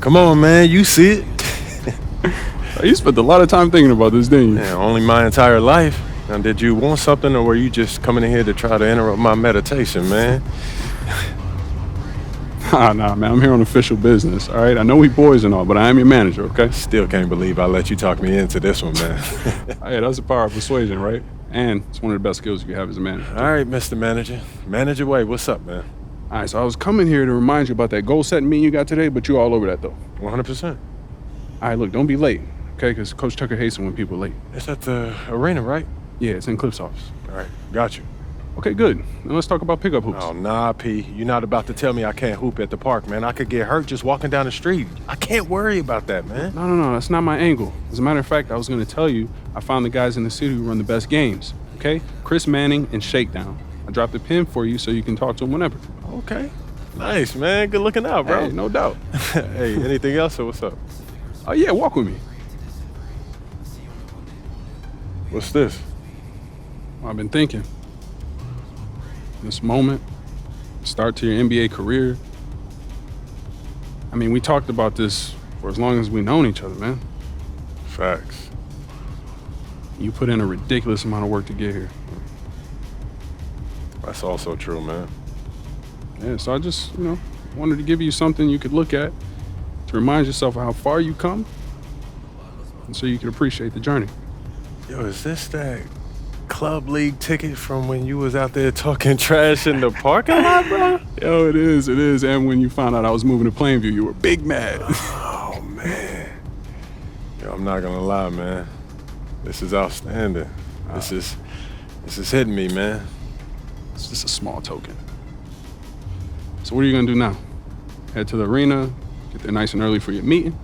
Come on, man. You see it. You spent a lot of time thinking about this, didn't you? Yeah, only my entire life. Now, did you want something, or were you just coming in here to try to interrupt my meditation, man? Nah, man. I'm here on official business, all right? I know we boys and all, but I am your manager, okay? Still can't believe I let you talk me into this one, man. Hey, that's the power of persuasion, right? And it's one of the best skills you can have as a manager. All right, Mr. Manager. Manager Way, what's up, man? All right, so I was coming here to remind you about that goal setting meeting you got today, but you all over that, though. 100%. All right, look, don't be late, okay? Because Coach Tucker hates it when people are late. It's at the arena, right? Yeah, it's in Cliff's office. All right, got you. Okay, good. Now let's talk about pickup hoops. Oh, nah, P. You're not about to tell me I can't hoop at the park, man. I could get hurt just walking down the street. I can't worry about that, man. No, that's not my angle. As a matter of fact, I was going to tell you I found the guys in the city who run the best games, okay? Chris Manning and Shakedown. I dropped a pin for you so you can talk to them whenever. Okay. Nice, man. Good looking out, bro. Hey, no doubt. Hey, anything else or what's up? Oh, yeah, walk with me. What's this? I've been thinking. This moment, start to your NBA career. I mean, we talked about this for as long as we've known each other, man. Facts. You put in a ridiculous amount of work to get here. That's also true, man. Yeah, so I just, wanted to give you something you could look at to remind yourself of how far you come and so you can appreciate the journey. Yo, is this that club league ticket from when you was out there talking trash in the parking lot, bro? Yo, it is. And when you found out I was moving to Plainview, you were big mad. Oh, man. Yo, I'm not gonna lie, man. This is outstanding. This is hitting me, man. It's just a small token. So what are you gonna do now? Head to the arena, get there nice and early for your meeting?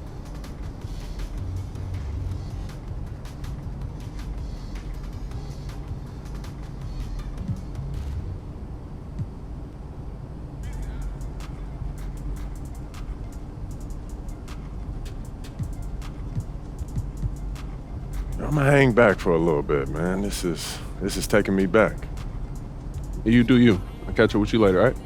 I'm gonna hang back for a little bit, man. This is taking me back. You do you. I'll catch up with you later, all right?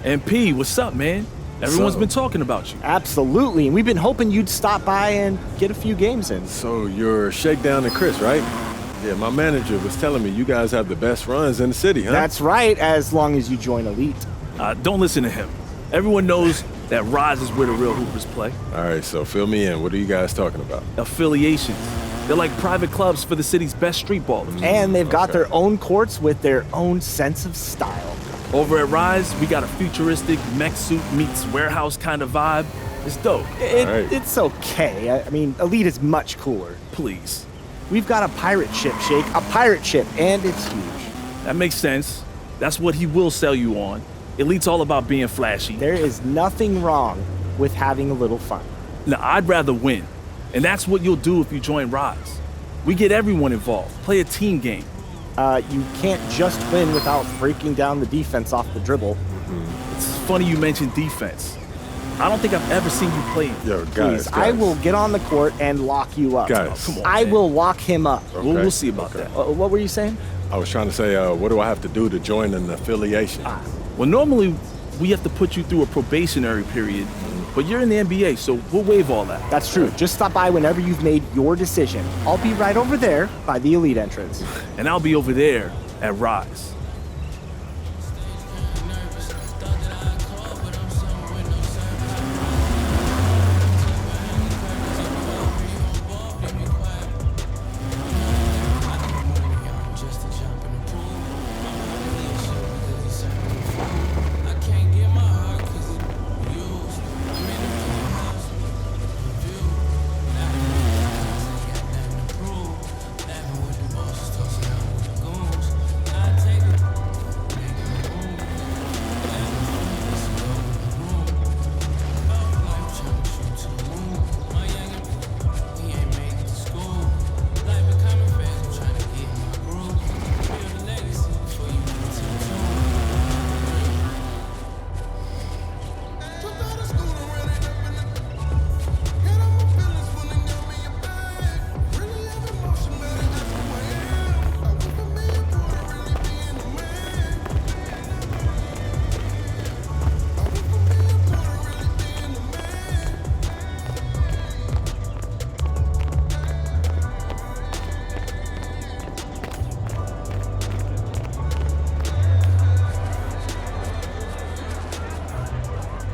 MP, what's up, man? Everyone's So- been talking about you. Absolutely, and we've been hoping you'd stop by and get a few games in. So you're Shakedown and Chris, right? Yeah, my manager was telling me you guys have the best runs in the city, huh? That's right, as long as you join Elite. Don't listen to him. Everyone knows that Rise is where the real hoopers play. All right, so fill me in. What are you guys talking about? Affiliations. They're like private clubs for the city's best street ballers. And they've got Okay. their own courts with their own sense of style. Over at Rise, we got a futuristic mech suit meets warehouse kind of vibe. It's dope. Right. It's okay. I mean, Elite is much cooler. Please. We've got a pirate ship, Shake. A pirate ship, and it's huge. That makes sense. That's what he will sell you on. Elite's all about being flashy. There is nothing wrong with having a little fun. Now, I'd rather win. And that's what you'll do if you join Rise. We get everyone involved. Play a team game. You can't just win without breaking down the defense off the dribble. It's funny you mentioned defense. I don't think I've ever seen you play. Yo, Please, I will get on the court and lock you up. Guys. Come on, I man. will lock him up. We'll see about that. What were you saying? I was trying to say, what do I have to do to join an affiliation? Well, normally we have to put you through a probationary period, but you're in the NBA, so we'll waive all that. That's true. Just stop by whenever you've made your decision. I'll be right over there by the Elite entrance. And I'll be over there at Rise.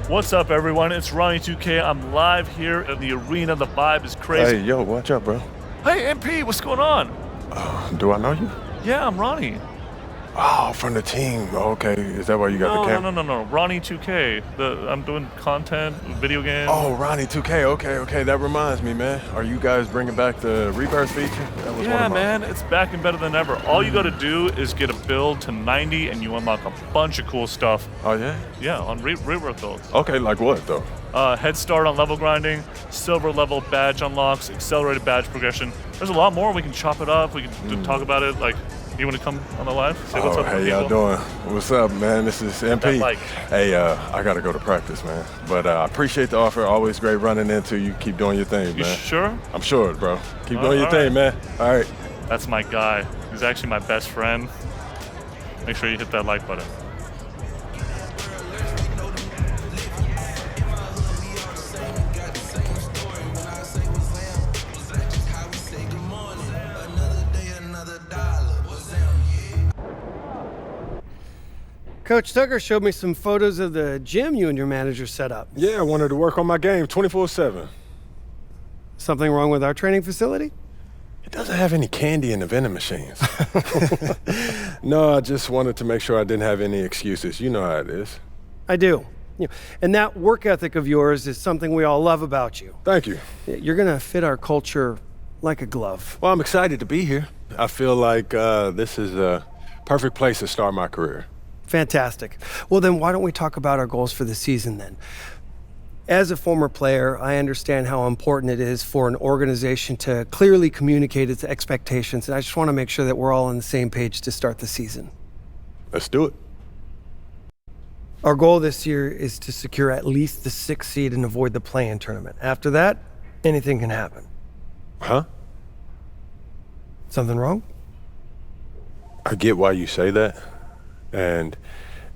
What's up, everyone? It's Ronnie 2K. I'm live here in the arena. The vibe is crazy. Hey, yo, watch up, bro. Hey, MP, what's going on? Do I know you? Yeah, I'm Ronnie. Oh, from the team. Okay, is that why you got the camera? No. Ronnie 2K. I'm doing content, video games. Oh, Ronnie 2K. Okay. That reminds me, man. Are you guys bringing back the rebirth feature? That was one yeah, of my... man. It's back and better than ever. All you got to do is get a build to 90, and you unlock a bunch of cool stuff. Oh, yeah? Yeah, on Rebirth builds. Okay, like what, though? Head start on level grinding, silver level badge unlocks, accelerated badge progression. There's a lot more. We can chop it up. We can talk about it. Like, you want to come on the live? Say what's up to hey, y'all people? doing? What's up, man? This is MP. mic. Hey, I got to go to practice, man. But I appreciate the offer. Always great running into you. Keep doing your thing, You man. sure? I'm sure, bro. Keep Oh, doing your all thing, right. man. All right. That's my guy. He's actually my best friend. Make sure you hit that like button. Coach Tucker showed me some photos of the gym you and your manager set up. Yeah, I wanted to work on my game 24/7. Something wrong with our training facility? It doesn't have any candy in the vending machines. No, I just wanted to make sure I didn't have any excuses. You know how it is. I do. And that work ethic of yours is something we all love about you. Thank you. You're going to fit our culture like a glove. Well, I'm excited to be here. I feel like this is a perfect place to start my career. Fantastic. Well, then why don't we talk about our goals for the season then? As a former player, I understand how important it is for an organization to clearly communicate its expectations, and I just want to make sure that we're all on the same page to start the season. Let's do it. Our goal this year is to secure at least the 6th seed and avoid the play-in tournament. After that, anything can happen. Huh? Something wrong? I get why you say that. And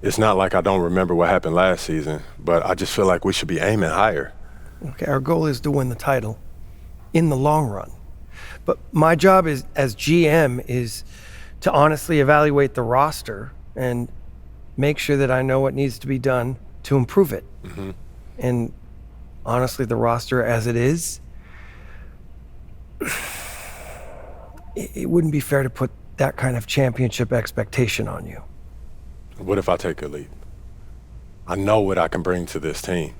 It's not like I don't remember what happened last season, but I just feel like we should be aiming higher. Okay, our goal is to win the title in the long run. But my job is, as GM is to honestly evaluate the roster and make sure that I know what needs to be done to improve it. And honestly, the roster as it is, it wouldn't be fair to put that kind of championship expectation on you. What if I take a leap? I know what I can bring to this team.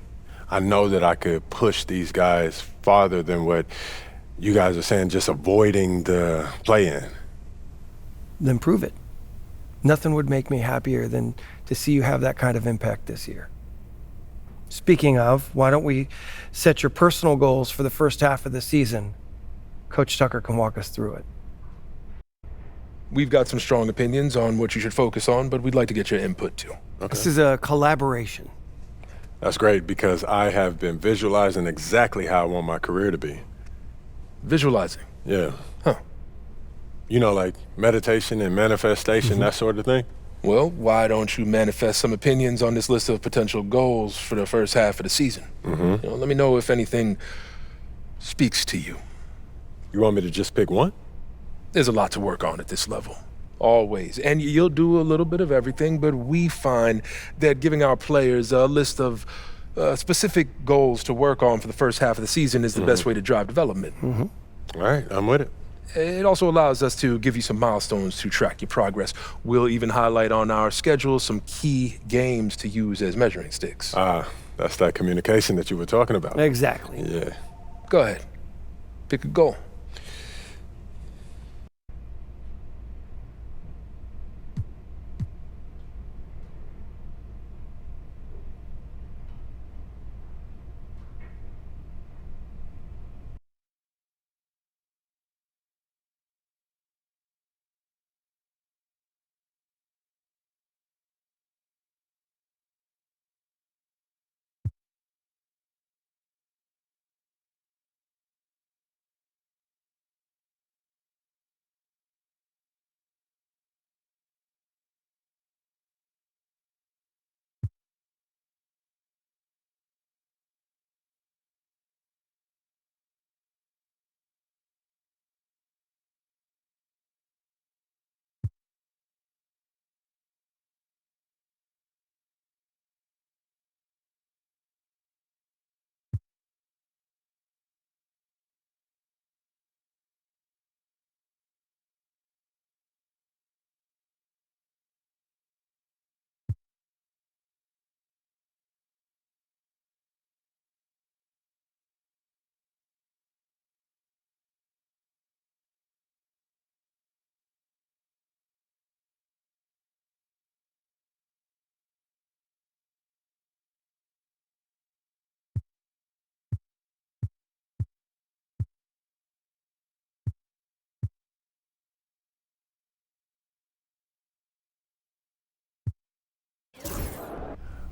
I know that I could push these guys farther than what you guys are saying, just avoiding the play-in. Then prove it. Nothing would make me happier than to see you have that kind of impact this year. Speaking of, why don't we set your personal goals for the first half of the season? Coach Tucker can walk us through it. We've got some strong opinions on what you should focus on, but we'd like to get your input too. This is a collaboration. That's great because I have been visualizing exactly how I want my career to be. Visualizing. Yeah. Huh. You know, like meditation and manifestation, that sort of thing. Well, why don't you manifest some opinions on this list of potential goals for the first half of the season? Let me know if anything speaks to you. You want me to just pick one? There's a lot to work on at this level. Always. And you'll do a little bit of everything, but we find that giving our players a list of specific goals to work on for the first half of the season is the best way to drive development. All right, I'm with it. It also allows us to give you some milestones to track your progress. We'll even highlight on our schedule some key games to use as measuring sticks. That's that communication that you were talking about. Exactly. Yeah. Go ahead. Pick a goal.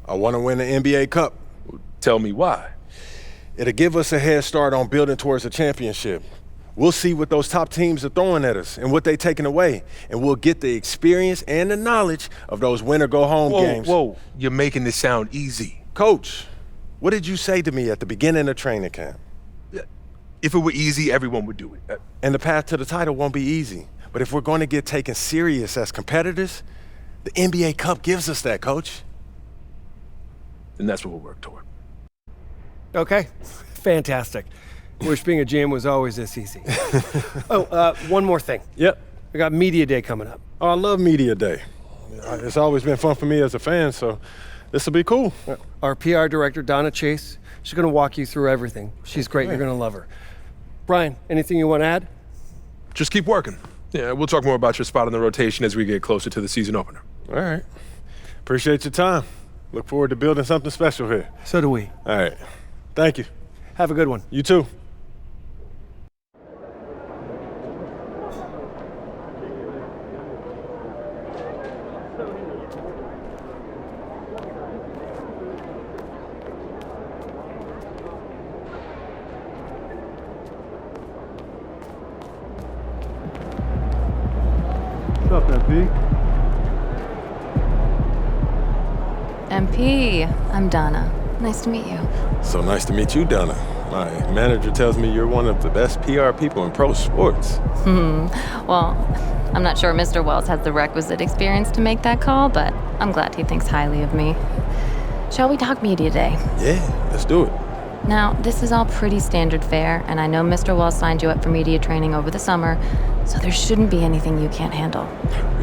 I want to win the NBA Cup. Tell me why. It'll give us a head start on building towards a championship. We'll see what those top teams are throwing at us and what they're taking away. And we'll get the experience and the knowledge of those win-or-go-home games. Whoa, you're making this sound easy. Coach, what did you say to me at the beginning of training camp? If it were easy, everyone would do it. And the path to the title won't be easy. But if we're going to get taken serious as competitors, the NBA Cup gives us that, Coach. And that's what we'll work toward. Okay, fantastic. Wish being a GM was always this easy. One more thing. Yep. We got Media Day coming up. Oh, I love Media Day. It's always been fun for me as a fan, so this will be cool. Our PR director, Donna Chase, she's going to walk you through everything. She's great. You're going to love her. Brian, anything you want to add? Just keep working. Yeah, we'll talk more about your spot in the rotation as we get closer to the season opener. All right. Appreciate your time. Look forward to building something special here. So do we. All right. Thank you. Have a good one. You too. What's up, MP? MP, I'm Donna. Nice to meet you. So nice to meet you, Donna. My manager tells me you're one of the best PR people in pro sports. Well, I'm not sure Mr. Wells has the requisite experience to make that call, but I'm glad he thinks highly of me. Shall we talk media day? Yeah, let's do it. Now, this is all pretty standard fare, and I know Mr. Wells signed you up for media training over the summer, so there shouldn't be anything you can't handle.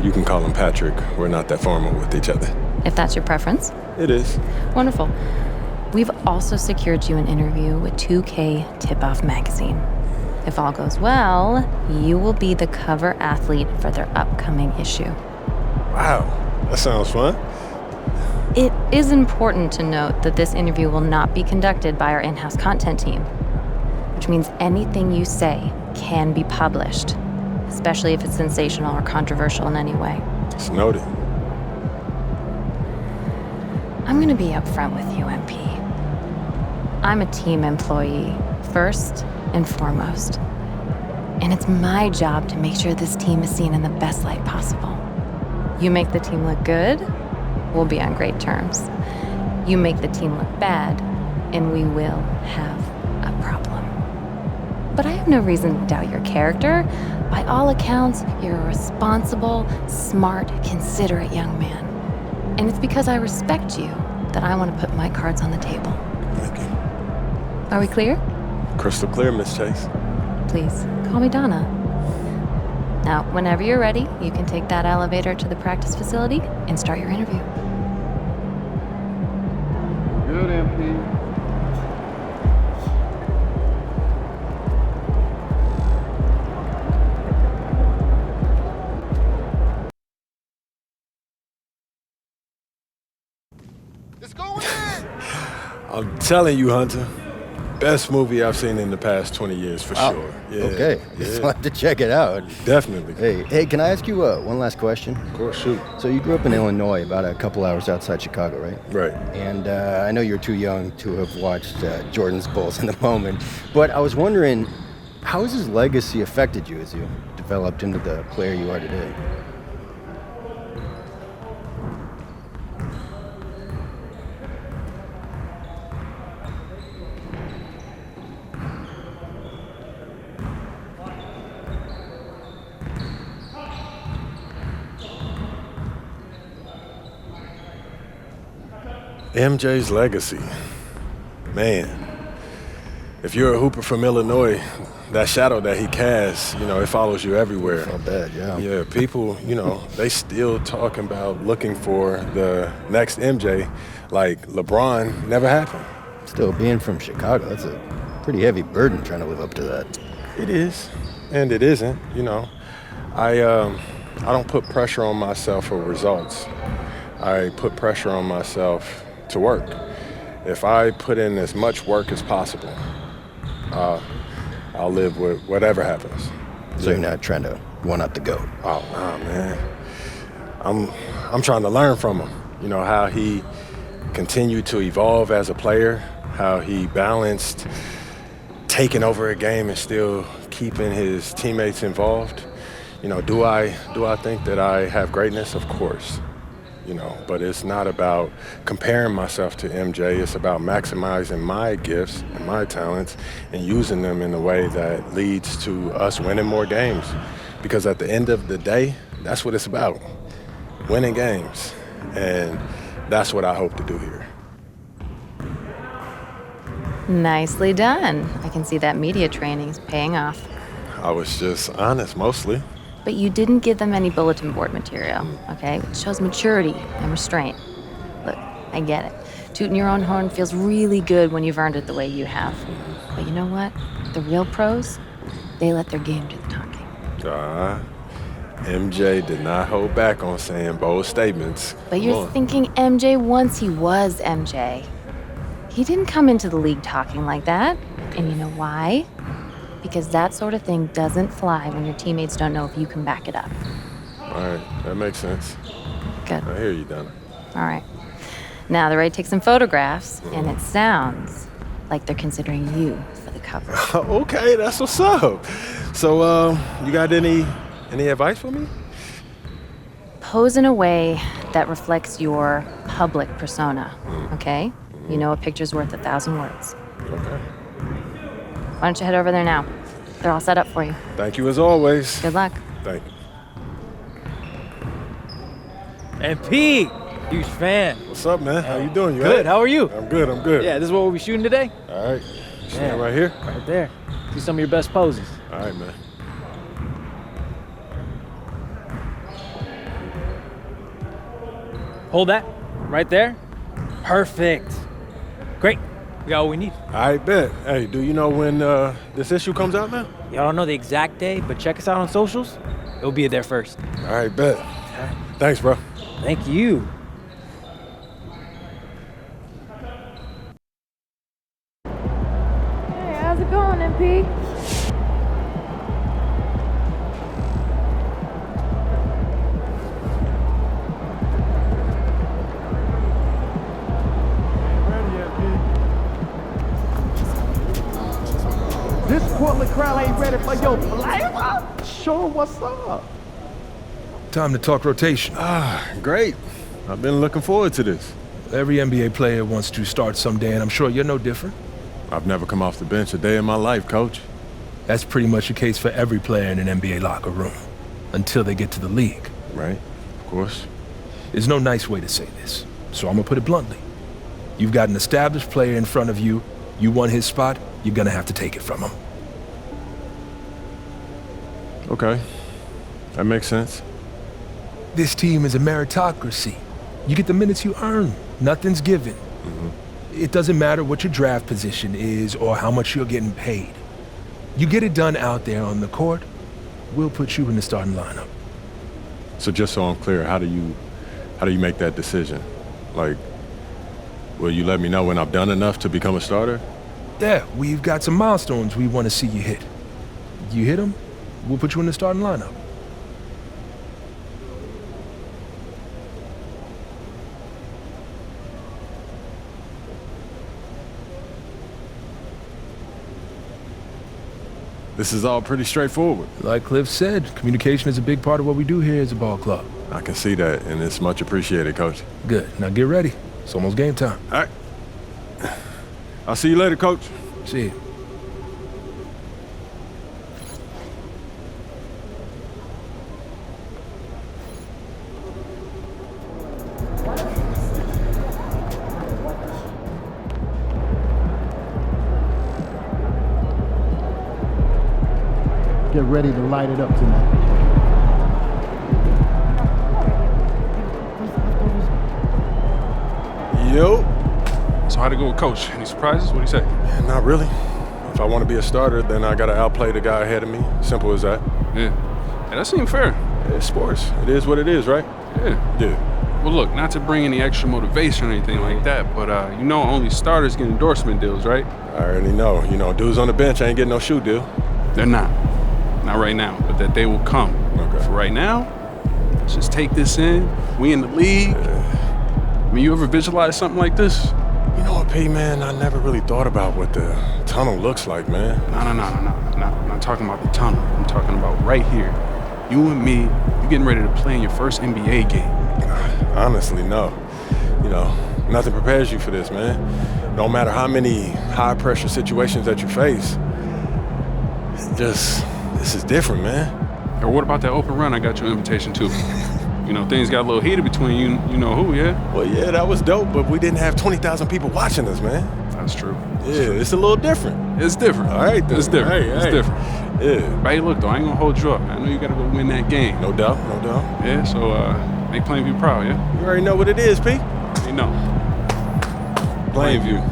You can call him Patrick. We're not that formal with each other. If that's your preference. It is. Wonderful. We've also secured you an interview with 2K Tip-Off magazine. If all goes well, you will be the cover athlete for their upcoming issue. Wow, that sounds fun. It is important to note that this interview will not be conducted by our in-house content team, which means anything you say can be published, especially if it's sensational or controversial in any way. It's noted. I'm gonna be upfront with you, MP. I'm a team employee, first and foremost. And it's my job to make sure this team is seen in the best light possible. You make the team look good, we'll be on great terms. You make the team look bad, and we will have a problem. But I have no reason to doubt your character. By all accounts, you're a responsible, smart, considerate young man. And it's because I respect you that I want to put my cards on the table. Thank you. Are we clear? Crystal clear, Miss Chase. Please, call me Donna. Now, whenever you're ready, you can take that elevator to the practice facility and start your interview. Good, MP. I'm telling you, Hunter, best movie I've seen in the past 20 years for sure. Yeah, Okay, yeah, I'll have to check it out. definitely. Hey, can I ask you one last question? Of course, shoot. So you grew up in Illinois, about a couple hours outside Chicago, right? Right. And I know you're too young to have watched Jordan's Bulls in the moment, but I was wondering, how has his legacy affected you as you developed into the player you are today? MJ's legacy. Man, if you're a hooper from Illinois, that shadow that he casts, it follows you everywhere. Felt bad, yeah. Yeah, people, they still talking about looking for the next MJ, like LeBron never happened. Still, being from Chicago, that's a pretty heavy burden trying to live up to that. It is, and it isn't, I don't put pressure on myself for results. I put pressure on myself to work. If I put in as much work as possible, I'll live with whatever happens. So you're not trying to one-up the GOAT? Oh, nah, man. I'm trying to learn from him. How he continued to evolve as a player, how he balanced taking over a game and still keeping his teammates involved. Do I think that I have greatness? Of course. But it's not about comparing myself to MJ. It's about maximizing my gifts and my talents and using them in a way that leads to us winning more games. Because at the end of the day, that's what it's about, winning games. And that's what I hope to do here. Nicely done. I can see that media training is paying off. I was just honest, mostly. But you didn't give them any bulletin board material, okay? It shows maturity and restraint. Look, I get it. Tooting your own horn feels really good when you've earned it the way you have. But you know what? The real pros, they let their game do the talking. MJ did not hold back on saying bold statements. But you're thinking MJ once he was MJ. He didn't come into the league talking like that. And you know why? Because that sort of thing doesn't fly when your teammates don't know if you can back it up. All right, that makes sense. Good. I hear you, Donna. All right. Now they're ready to take some photographs, and it sounds like they're considering you for the cover. Okay, that's what's up. So, you got any advice for me? pose in a way that reflects your public persona, okay? You know a picture's worth 1,000 words. Okay. Why don't you head over there now? They're all set up for you. Thank you as always. Good luck. Thank you. And Pete, huge fan. What's up, man? How you doing? You Good. all right? How are you? I'm good. I'm good. Yeah, this is what we'll be shooting today. All right. Stand right here. Right there. See some of your best poses. All right, man. Hold that. Right there. Perfect. Great. We got what we need. All right, bet. Hey, do you know when this issue comes out, man? Y'all don't know the exact day, but check us out on socials. It'll be there first. All right, bet. Thanks, bro. Thank you. Hey, how's it going, MP? This Portland crowd ain't ready for your flavor? Show 'em what's up. Time to talk rotation. Great. I've been looking forward to this. Every NBA player wants to start someday, and I'm sure you're no different. I've never come off the bench a day in my life, coach. That's pretty much the case for every player in an NBA locker room, until they get to the league. Right? Of course. There's no nice way to say this, so I'm gonna put it bluntly. You've got an established player in front of you. You want his spot, you're gonna have to take it from him. Okay. That makes sense. This team is a meritocracy. You get the minutes you earn. Nothing's given. It doesn't matter what your draft position is or how much you're getting paid. You get it done out there on the court, we'll put you in the starting lineup. So just so I'm clear, how do you make that decision? Like, will you let me know when I've done enough to become a starter? Yeah, we've got some milestones we want to see you hit. You hit them, we'll put you in the starting lineup. This is all pretty straightforward. Like Cliff said, communication is a big part of what we do here as a ball club. I can see that, and it's much appreciated, Coach. Good. Now get ready. It's almost game time. All right. I'll see you later, Coach. See you. Get ready to light it up tonight. Yo. So how'd it go with Coach? Any surprises? What'd he say? Not really. If I want to be a starter, then I got to outplay the guy ahead of me. Simple as that. Yeah. Hey, that seemed fair. It's sports. It is what it is, right? Yeah. Yeah. Well, look, not to bring any extra motivation or anything like that, but you know only starters get endorsement deals, right? I already know. You know, dudes on the bench ain't getting no shoe deal. They're not. Not right now, but that day will come. Okay. For right now, let's just take this in. We in the league. I mean, you ever visualize something like this? You know what, P, man? I never really thought about what the tunnel looks like, man. No. I'm not talking about the tunnel. I'm talking about right here. You and me, you getting ready to play in your first NBA game. Honestly, no. You know, nothing prepares you for this, man. No matter how many high-pressure situations that you face, this is different, man. Or what about that open run I got you an invitation to? You know, things got a little heated between you know who, yeah? Well, yeah, that was dope, but we didn't have 20,000 people watching us, man. That's true. Yeah, it's a little different. It's different. All right, then. It's different. Hey, it's hey. different. Yeah. But hey, look, though, I ain't gonna hold you up. I know you gotta go win that game. No doubt, no doubt. Yeah, so make Plainview proud, yeah? You already know what it is, P. You know. Plainview.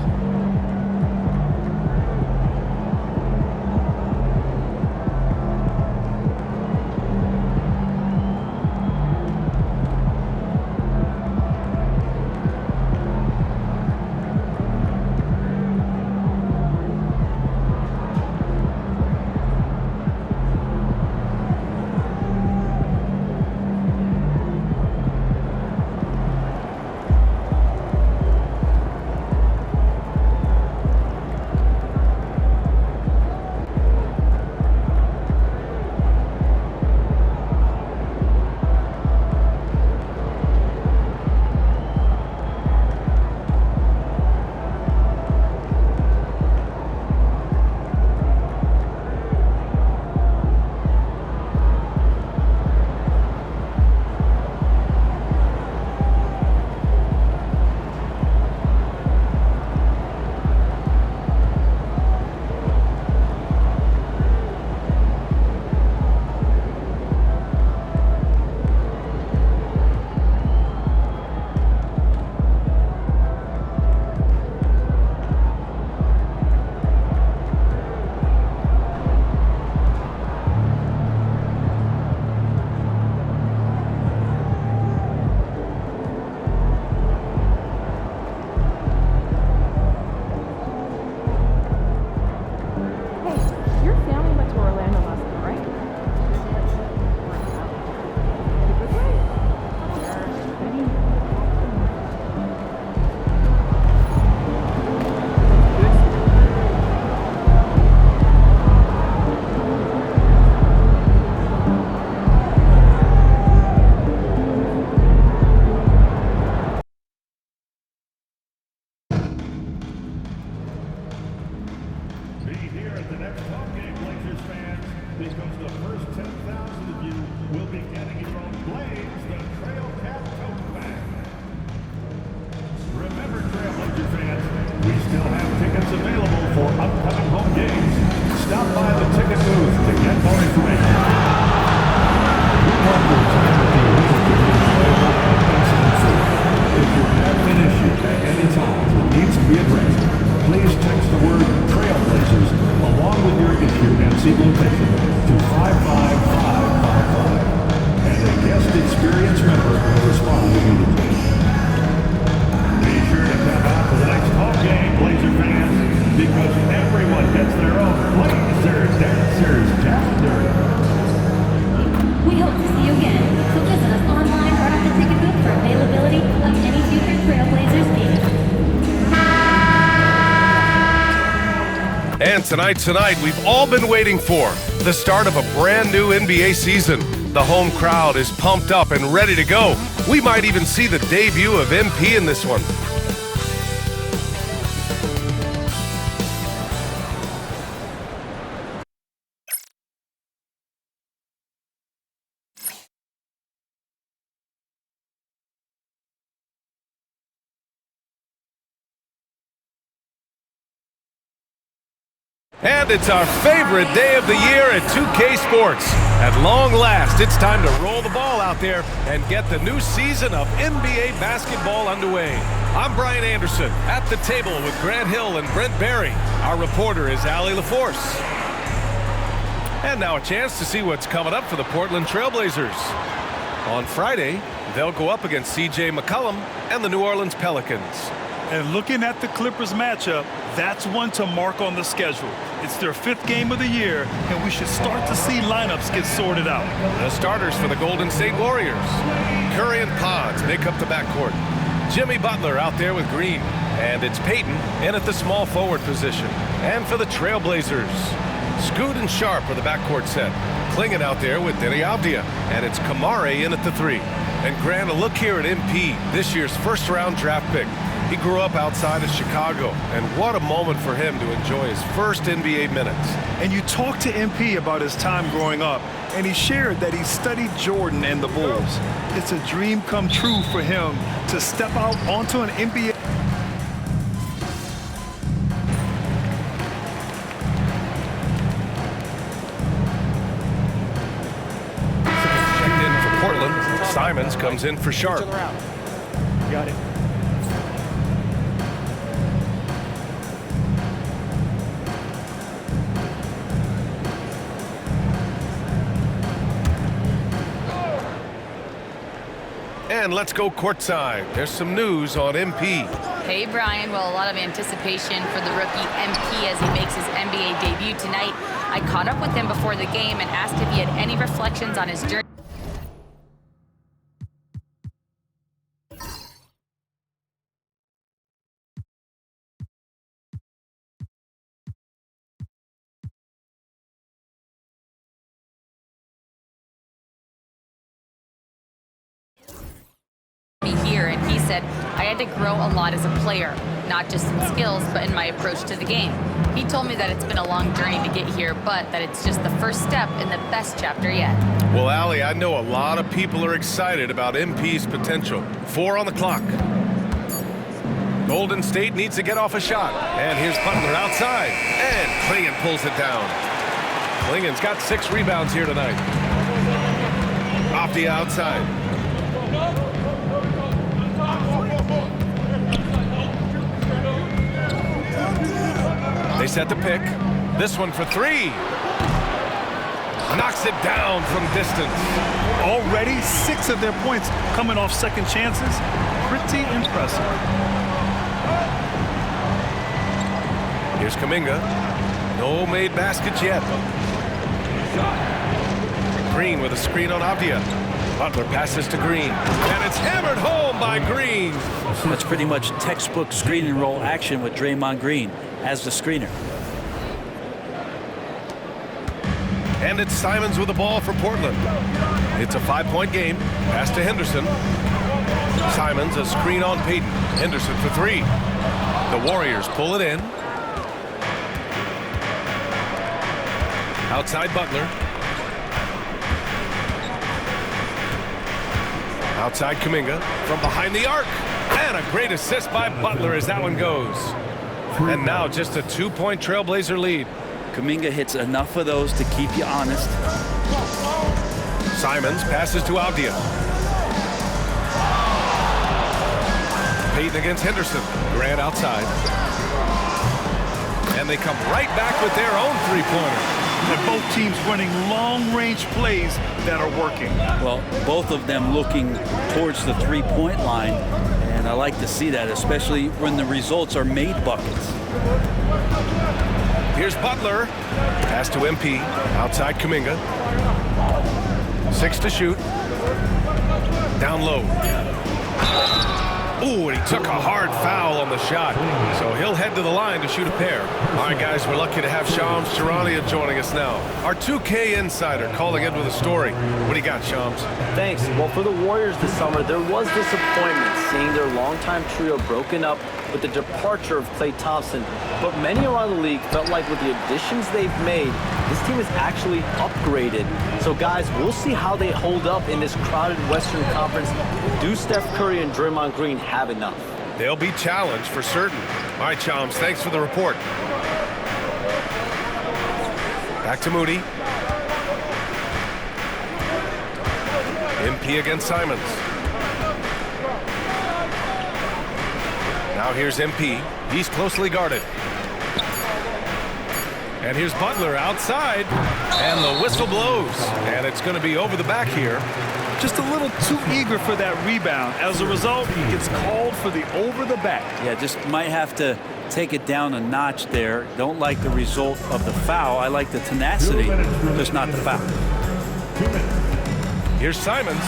And tonight, we've all been waiting for the start of a brand new NBA season. The home crowd is pumped up and ready to go. We might even see the debut of MP in this one. And it's our favorite day of the year at 2K Sports. At long last, it's time to roll the ball out there and get the new season of NBA basketball underway. I'm Brian Anderson, at the table with Grant Hill and Brent Barry. Our reporter is Allie LaForce. And now a chance to see what's coming up for the Portland Trailblazers. On Friday, they'll go up against CJ McCollum and the New Orleans Pelicans. And looking at the Clippers matchup, that's one to mark on the schedule. It's their 5th game of the year, and we should start to see lineups get sorted out. The starters for the Golden State Warriors. Curry and Pods make up the backcourt. Jimmy Butler out there with Green. And it's Payton in at the small forward position. And for the Trailblazers, Scoot and Sharp are the backcourt set. Klingon out there with Denny Avdia. And it's Kamare in at the 3. And Grant, a look here at MP, this year's first-round draft pick. He grew up outside of Chicago, and what a moment for him to enjoy his first NBA minutes. And you talked to MP about his time growing up, and he shared that he studied Jordan and the Bulls. It's a dream come true for him to step out onto an NBA. Checked in for Portland. Simons comes in for Sharp. Got it. And let's go courtside. There's some news on MP. Hey, Brian. Well, a lot of anticipation for the rookie MP as he makes his NBA debut tonight. I caught up with him before the game and asked if he had any reflections on his journey. Here, and he said, I had to grow a lot as a player, not just in skills, but in my approach to the game. He told me that it's been a long journey to get here, but that it's just the first step in the best chapter yet. Well, Allie, I know a lot of people are excited about MP's potential. 4 on the clock. Golden State needs to get off a shot. And here's Butler outside. And Klingon pulls it down. Klingon's got 6 rebounds here tonight. Off the outside. They set the pick. This one for 3. Knocks it down from distance. Already 6 of their points coming off second chances. Pretty impressive. Here's Kuminga. No made baskets yet. Green with a screen on Avdia. Butler passes to Green. And it's hammered home by Green. That's pretty much textbook screen and roll action with Draymond Green as the screener. And it's Simons with the ball for Portland. It's a 5-point game. Pass to Henderson. Simons a screen on Payton. Henderson for 3. The Warriors pull it in. Outside Butler. Outside Kuminga from behind the arc. And a great assist by Butler as that one goes. And now just a 2-point Trailblazer lead. Kuminga hits enough of those to keep you honest. Simons passes to Avdia. Payton against Henderson. Grant outside. And they come right back with their own 3-pointer. And both teams running long-range plays that are working. Well, both of them looking towards the 3-point line, and I like to see that, especially when the results are made buckets. Here's Butler. Pass to MP. Outside Kuminga. 6 to shoot. Down low. Ooh, and he took a hard foul on the shot, so he'll head to the line to shoot a pair. All right, guys, we're lucky to have Shams Charania joining us now. Our 2K insider calling in with a story. What do you got, Shams? Thanks. Well, for the Warriors this summer, there was disappointment seeing their longtime trio broken up with the departure of Klay Thompson. But many around the league felt like with the additions they've made, this team is actually upgraded. So guys, we'll see how they hold up in this crowded Western Conference. Do Steph Curry and Draymond Green have enough? They'll be challenged for certain. All right, Shams, thanks for the report. Back to Moody. MP against Simons. Now here's MP. He's closely guarded. And here's Butler outside. And the whistle blows. And it's going to be over the back here. Just a little too eager for that rebound. As a result, he gets called for the over the back. Yeah, just might have to take it down a notch there. Don't like the result of the foul. I like the tenacity, just not the foul. Here's Simons.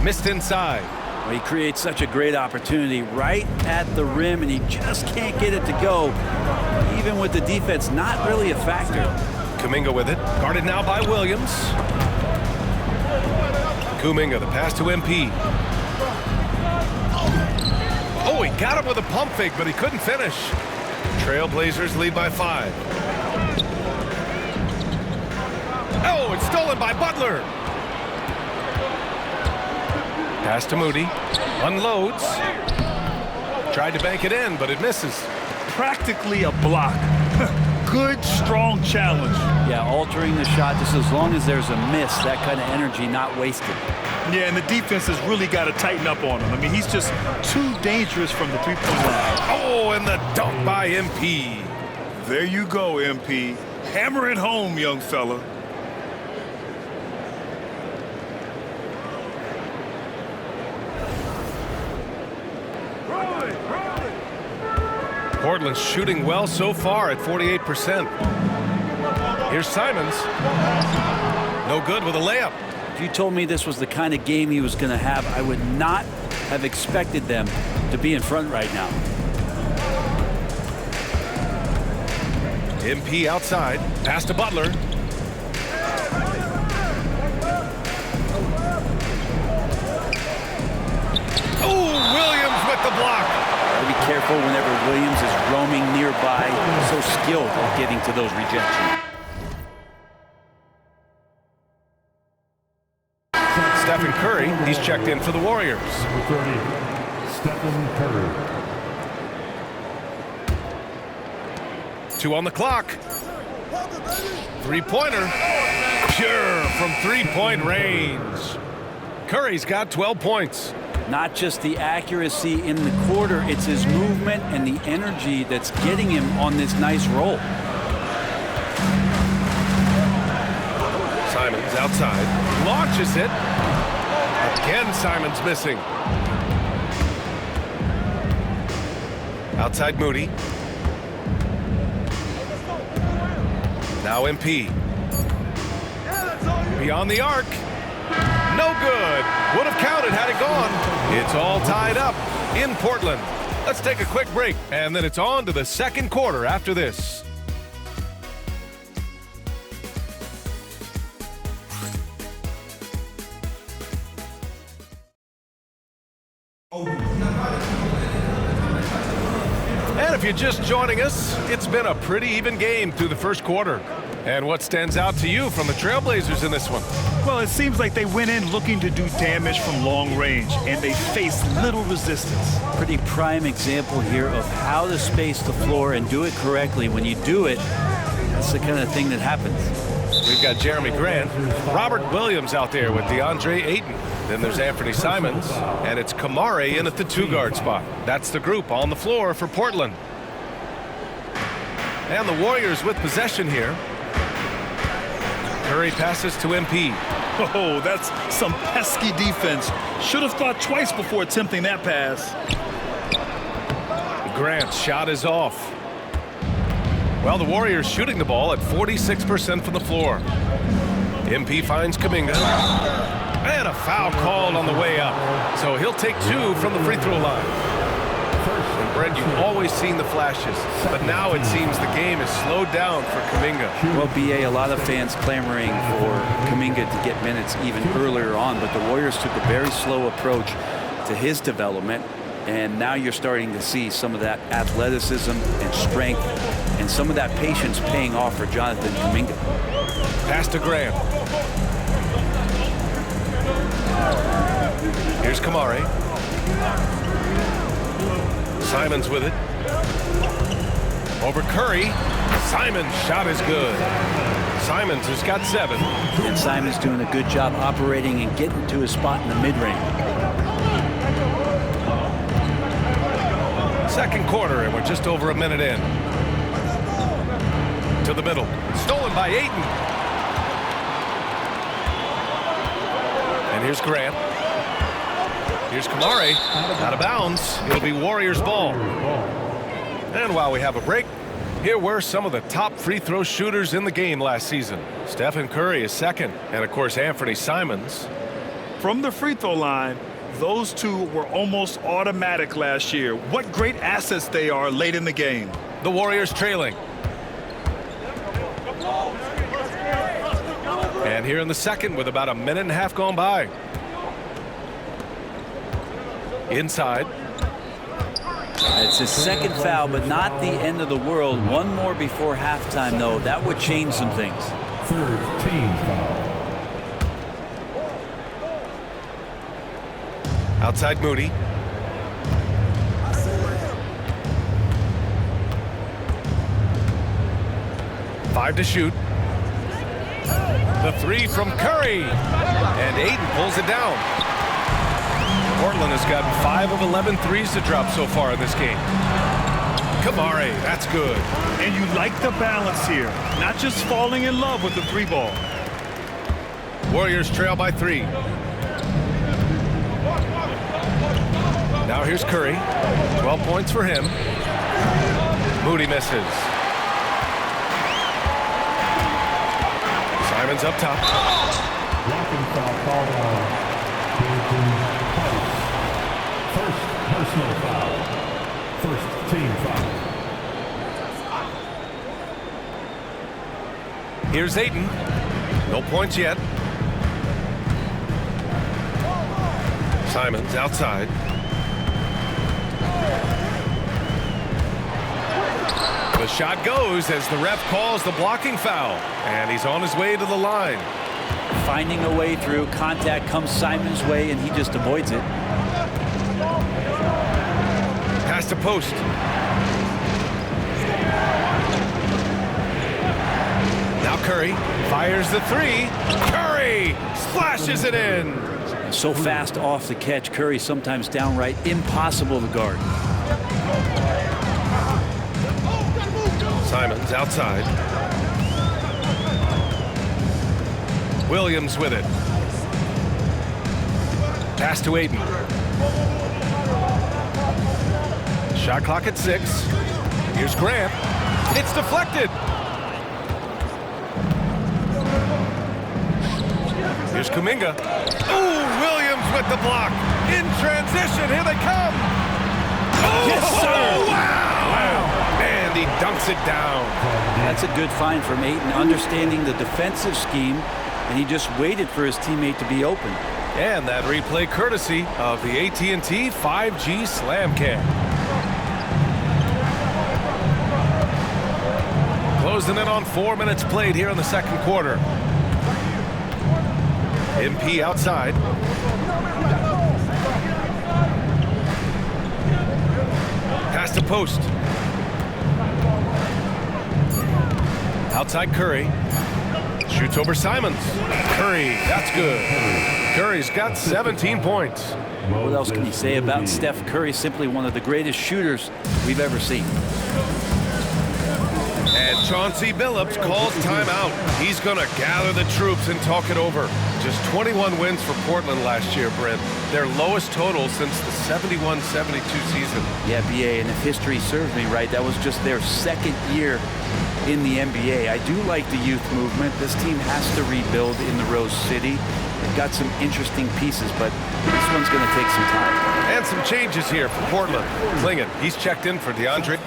Missed inside. Well, he creates such a great opportunity right at the rim, and he just can't get it to go. Even with the defense not really a factor. Kuminga with it. Guarded now by Williams. Kuminga, the pass to MP. Oh, he got him with a pump fake, but he couldn't finish. Trailblazers lead by 5. Oh, it's stolen by Butler. Pass to Moody. Unloads. Tried to bank it in, but it misses. Practically a block. Good, strong challenge. Yeah, altering the shot just as long as there's a miss, that kind of energy not wasted. Yeah, and the defense has really got to tighten up on him. I mean, he's just too dangerous from the three-point line. Oh, and the dunk by MP. There you go, MP. Hammer it home, young fella. Portland's shooting well so far at 48%. Here's Simons. No good with a layup. If you told me this was the kind of game he was going to have, I would not have expected them to be in front right now. MP outside. Pass to Butler. Oh, Williams with the block. Be careful whenever Williams is roaming nearby. So skilled at getting to those rejections. Stephen Curry, he's checked in for the Warriors. Stephen Curry. 2 on the clock. Three-pointer. Pure from three-point range. Curry's got 12 points. Not just the accuracy in the quarter, it's his movement and the energy that's getting him on this nice roll. Simons outside. Launches it. Again, Simons missing. Outside Moody. Now MP. Beyond the arc. No good. Would have counted had it gone. It's all tied up in Portland. Let's take a quick break, and then it's on to the second quarter after this. And if you're just joining us, it's been a pretty even game through the first quarter. And what stands out to you from the Trailblazers in this one? Well, it seems like they went in looking to do damage from long range, and they faced little resistance. Pretty prime example here of how to space the floor and do it correctly. When you do it, that's the kind of thing that happens. We've got Jeremy Grant, Robert Williams out there with DeAndre Ayton. Then there's Anthony Simons, and it's Kamare in at the 2-guard spot. That's the group on the floor for Portland. And the Warriors with possession here. Curry passes to MP. Oh, that's some pesky defense. Should have thought twice before attempting that pass. Grant's shot is off. Well, the Warriors shooting the ball at 46% from the floor. MP finds Kuminga. And a foul called on the way up. So he'll take 2 from the free throw line. And Brent, you've always seen the flashes, but now it seems the game is slowed down for Kuminga. Well, BA, a lot of fans clamoring for Kuminga to get minutes even earlier on, but the Warriors took a very slow approach to his development, and now you're starting to see some of that athleticism and strength and some of that patience paying off for Jonathan Kuminga. Pass to Graham. Here's Kamari. Simons with it. Over Curry. Simons' shot is good. Simons has got 7. And Simons doing a good job operating and getting to his spot in the mid-range. Second quarter, and we're just over a minute in. To the middle. Stolen by Ayton. And here's Grant. Here's Kamari. Out of bounds. It'll be Warriors ball. And while we have a break, here were some of the top free throw shooters in the game last season. Stephen Curry is second, and of course Anthony Simons. From the free throw line, those two were almost automatic last year. What great assets they are late in the game. The Warriors trailing. And here in the second with about a minute and a half gone by. Inside. It's his second foul, but not the end of the world. One more before halftime, though. That would change some things. Third team foul. Outside Moody. Five to shoot. The three from Curry. And Ayton pulls it down. Portland has gotten 5 of 11 threes to drop so far in this game. Kamari, that's good. And you like the balance here. Not just falling in love with the 3 ball. Warriors trail by 3. Now here's Curry. 12 points for him. Moody misses. Simons up top. Blocking foul called on Tice. First personal foul. First team foul. Here's Ayton. No points yet. Simons outside. The shot goes as the ref calls the blocking foul, and he's on his way to the line. Finding a way through. Contact comes Simons' way, and he just avoids it. Pass to post. Now Curry fires the 3. Curry splashes it in. So fast off the catch. Curry sometimes downright impossible to guard. Simons outside. Williams with it. Pass to Ayton. Shot clock at 6. Here's Grant. It's deflected. Here's Kuminga. Ooh, Williams with the block. In transition, here they come. Oh, yes, sir. Wow. And he dunks it down. That's a good find from Ayton, understanding the defensive scheme, and he just waited for his teammate to be open. And that replay courtesy of the AT&T 5G Slam Cam. Closing in on 4 minutes played here in the second quarter. MP outside. Pass to post. Outside Curry. Shoots over Simons. Curry, that's good. Curry's got 17 points. What else can you say about Steph Curry? Simply one of the greatest shooters we've ever seen. And Chauncey Billups calls timeout. He's going to gather the troops and talk it over. Just 21 wins for Portland last year, Brent. Their lowest total since the 71-72 season. Yeah, BA, and if history serves me right, that was just their second year in the NBA. I do like the youth movement. This team has to rebuild in the Rose City. got some interesting pieces, but this one's going to take some time. And some changes here for Portland. Klingon, he's checked in for DeAndre.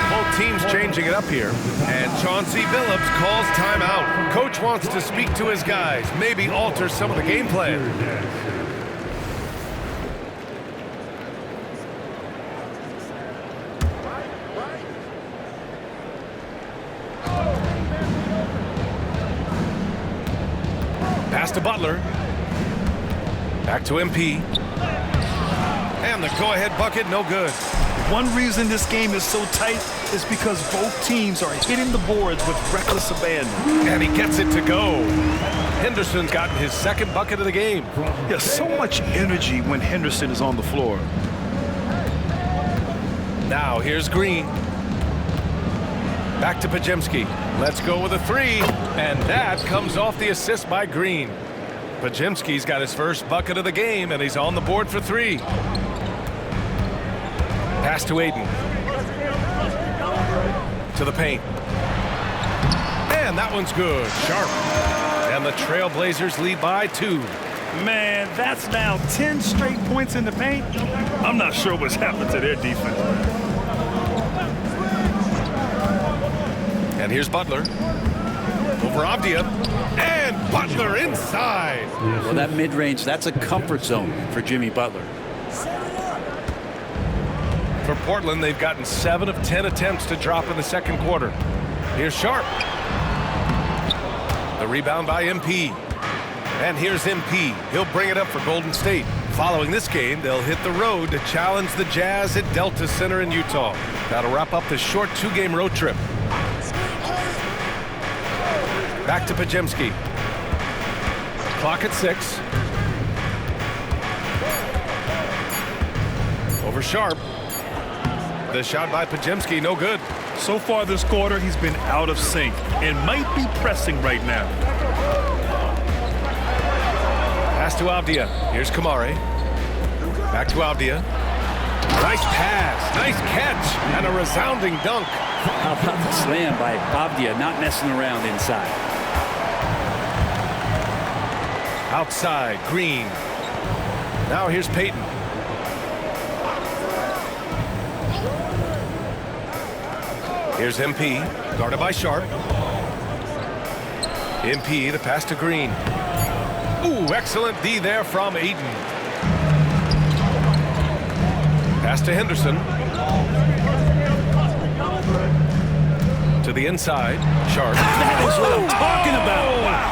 Both teams changing it up here. And Chauncey Billups calls timeout. Coach wants to speak to his guys, maybe alter some of the game plan. Pass to Butler. Back to MP. And the go-ahead bucket, no good. One reason this game is so tight is because both teams are hitting the boards with reckless abandon. And he gets it to go. Henderson's gotten his second bucket of the game. Yeah, so much energy when Henderson is on the floor. Now here's Green. Back to Podziemski. Let's go with a three. And that comes off the assist by Green. Podziemski's got his first bucket of the game, and he's on the board for three. Pass to Aiden. To the paint. And that one's good. Sharp. And the Trailblazers lead by 2. Man, that's now 10 straight points in the paint. I'm not sure what's happened to their defense. And here's Butler. Over Avdia. And Butler inside. Well, that mid-range, that's a comfort zone for Jimmy Butler. For Portland, they've gotten 7 of 10 attempts to drop in the second quarter. Here's Sharp. The rebound by MP. And here's MP. He'll bring it up for Golden State. Following this game, they'll hit the road to challenge the Jazz at Delta Center in Utah. That'll wrap up the short 2-game road trip. Back to Podziemski. Clock at 6. Over Sharp. The shot by Podziemski, no good. So far this quarter, he's been out of sync and might be pressing right now. Pass to Avdia. Here's Kamare. Back to Avdia. Nice pass, nice catch, and a resounding dunk. How about the slam by Avdia, not messing around inside. Outside, Green. Now here's Payton. Here's MP, guarded by Sharp. MP, the pass to Green. Ooh, excellent D there from Ayton. Pass to Henderson. To the inside, Sharp. That is what I'm talking about. Wow.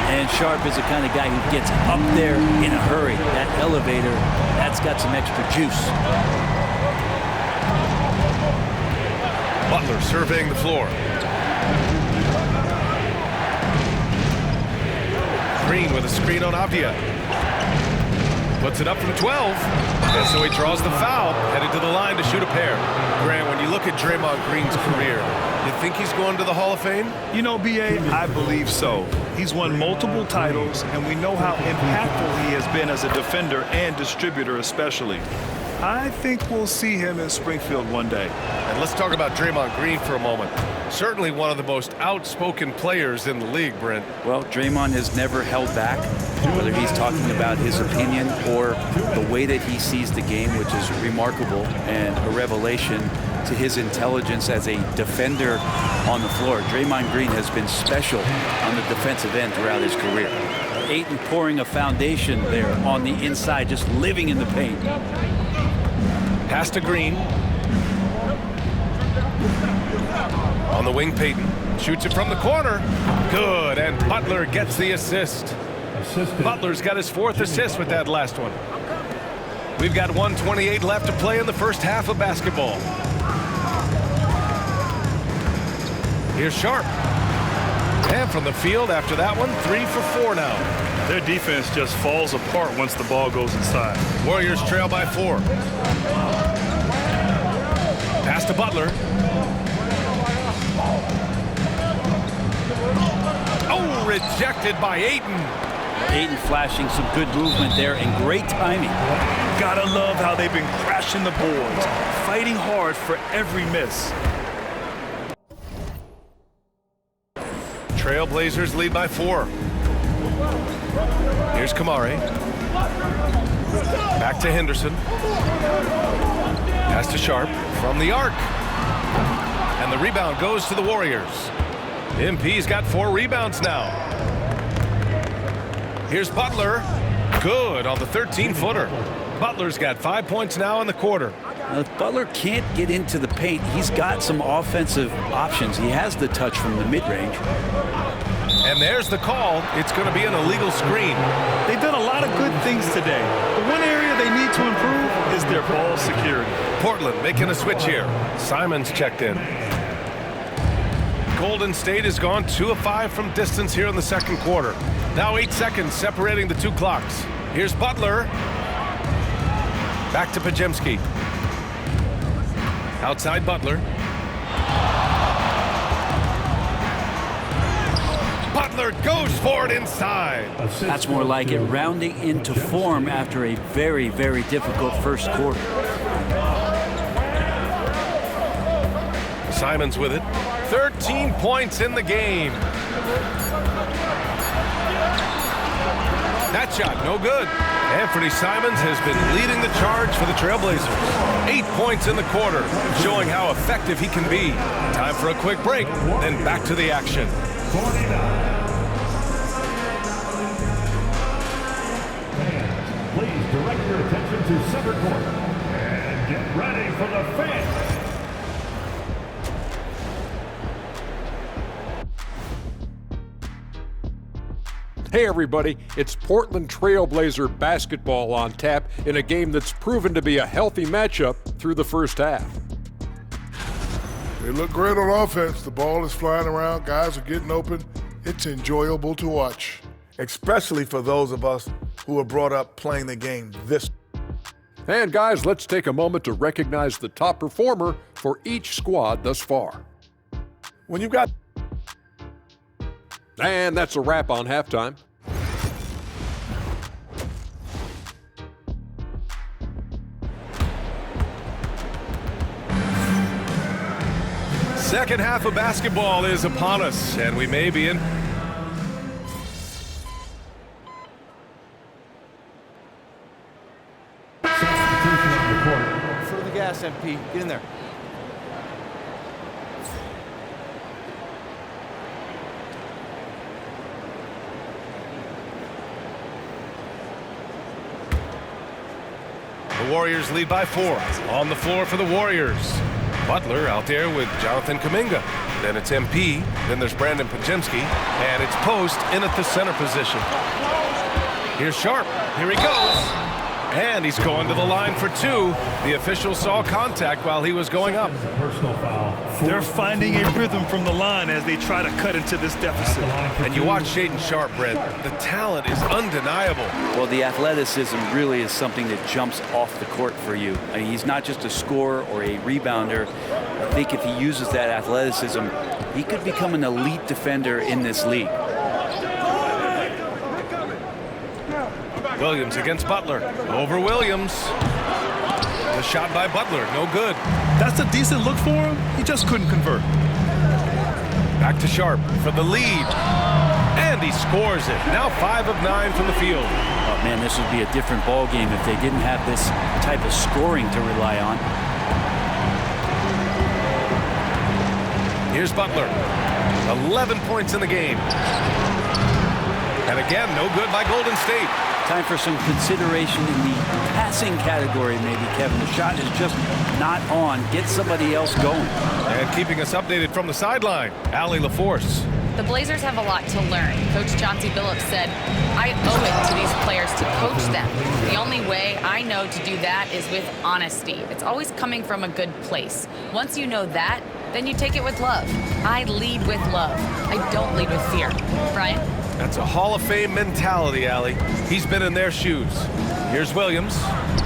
And Sharp is the kind of guy who gets up there in a hurry. That elevator, that's got some extra juice. Butler surveying the floor. Green with a screen on Avdia. Puts it up from 12. And so he draws the foul, headed to the line to shoot a pair. Grant, when you look at Draymond Green's career, you think he's going to the Hall of Fame? You know, B.A., I believe so. He's won multiple titles, and we know how impactful he has been as a defender and distributor especially. I think we'll see him in Springfield one day. And let's talk about Draymond Green for a moment. Certainly one of the most outspoken players in the league, Brent. Well, Draymond has never held back, whether he's talking about his opinion or the way that he sees the game, which is remarkable and a revelation to his intelligence as a defender on the floor. Draymond Green has been special on the defensive end throughout his career. Ayton pouring a foundation there on the inside, just living in the paint. Pass to Green. On the wing, Payton shoots it from the corner. Good, and Butler gets the assist. Butler's got his 4th assist with that last one. We've got 1:28 left to play in the first half of basketball. Here's Sharp. And from the field after that one, 3 for 4 now. Their defense just falls apart once the ball goes inside. Warriors trail by 4. Pass to Butler. Oh, rejected by Ayton. Ayton flashing some good movement there and great timing. Gotta love how they've been crashing the boards, fighting hard for every miss. Trailblazers lead by 4. Here's Kamare. Back to Henderson. Pass to Sharp from the arc. And the rebound goes to the Warriors. MP's got 4 rebounds now. Here's Butler. Good on the 13-footer. Butler's got 5 points now in the quarter. Now, if Butler can't get into the paint, he's got some offensive options. He has the touch from the mid-range. And there's the call. It's going to be an illegal screen. They've done a lot of good things today. The one area they need to improve is their ball security. Portland making a switch here. Simons checked in. Golden State has gone 2 of 5 from distance here in the second quarter. Now 8 seconds separating the 2 clocks. Here's Butler. Back to Podziemski. Outside Butler. Butler goes for it inside. That's more like it, rounding into form after a very, very difficult first quarter. Simons with it. 13 points in the game. That shot, no good. Anthony Simons has been leading the charge for the Trailblazers. 8 points in the quarter, showing how effective he can be. Time for a quick break, then back to the action. Please direct your attention to center court and get ready for the fans. Hey everybody, it's Portland Trailblazer basketball on tap in a game that's proven to be a healthy matchup through the first half. They look great on offense. The ball is flying around, guys are getting open. It's enjoyable to watch. Especially for those of us who were brought up playing the game this. And guys, let's take a moment to recognize the top performer for each squad thus far. When you got... And that's a wrap on halftime. Second half of basketball is upon us, and we may be in. Foot of the gas, MP. Get in there. The Warriors lead by 4. On the floor for the Warriors. Butler out there with Jonathan Kuminga. Then it's MP. Then there's Brandon Podziemski. And it's Post in at the center position. Here's Sharp. Here he goes. And he's going to the line for 2. The official saw contact while he was going up. Personal foul. They're finding a rhythm from the line as they try to cut into this deficit. And you watch Shaedon Sharp, Brett. The talent is undeniable. Well, the athleticism really is something that jumps off the court for you. I mean, he's not just a scorer or a rebounder. I think if he uses that athleticism, he could become an elite defender in this league. Williams against Butler. Over Williams. The shot by Butler, no good. That's a decent look for him. He just couldn't convert. Back to Sharp for the lead. And he scores it. Now 5 of 9 from the field. Oh, man, this would be a different ball game if they didn't have this type of scoring to rely on. Here's Butler. 11 points in the game. And again, no good by Golden State. Time for some consideration in the passing category, maybe, Kevin. The shot is just not on. Get somebody else going. And keeping us updated from the sideline, Allie LaForce. The Blazers have a lot to learn. Coach Chauncey Billups said, I owe it to these players to coach them. The only way I know to do that is with honesty. It's always coming from a good place. Once you know that, then you take it with love. I lead with love. I don't lead with fear. Brian? That's a Hall of Fame mentality, Allie. He's been in their shoes. Here's Williams.